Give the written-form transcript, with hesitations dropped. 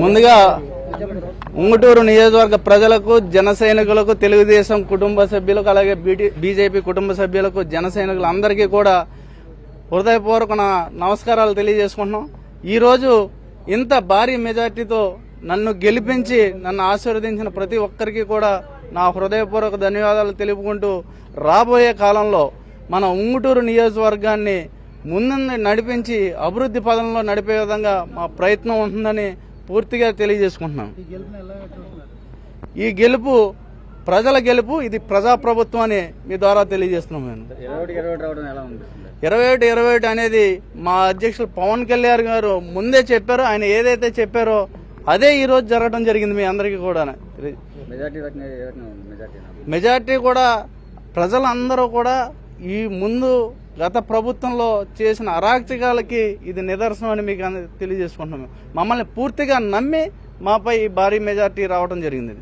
ముందుగా ఉంగుటూరు నియోజకవర్గ ప్రజలకు, జన సైనికులకు, తెలుగుదేశం కుటుంబ సభ్యులకు, అలాగే బీజేపీ కుటుంబ సభ్యులకు, జన సైనికులు అందరికీ కూడా హృదయపూర్వక నమస్కారాలు తెలియజేసుకుంటున్నాం. ఈరోజు ఇంత భారీ మెజార్టీతో నన్ను గెలిపించి నన్ను ఆశీర్వదించిన ప్రతి ఒక్కరికి కూడా నా హృదయపూర్వక ధన్యవాదాలు తెలుపుకుంటూ రాబోయే కాలంలో మన ఉంగుటూరు నియోజకవర్గాన్ని ముందు నడిపించి అభివృద్ధి పదంలో నడిపే విధంగా మా ప్రయత్నం ఉంటుందని పూర్తిగా తెలియజేసుకుంటున్నాం. ఈ గెలుపు ప్రజల గెలుపు, ఇది ప్రజాప్రభుత్వం అని మీ ద్వారా తెలియజేస్తున్నాం. మేము 21 అనేది మా అధ్యక్షులు పవన్ కళ్యాణ్ గారు ముందే చెప్పారు. ఆయన ఏదైతే చెప్పారో అదే ఈ రోజు జరగడం జరిగింది. మీ అందరికీ కూడా మెజార్టీ కూడా ప్రజలందరూ కూడా ఈ ముందు గత ప్రభుత్వంలో చేసిన అరాచకాలకి ఇది నిదర్శనం అని మీకు తెలియజేసుకుంటున్నాం. మమ్మల్ని పూర్తిగా నమ్మి మాపై భారీ మెజార్టీ రావడం జరిగింది.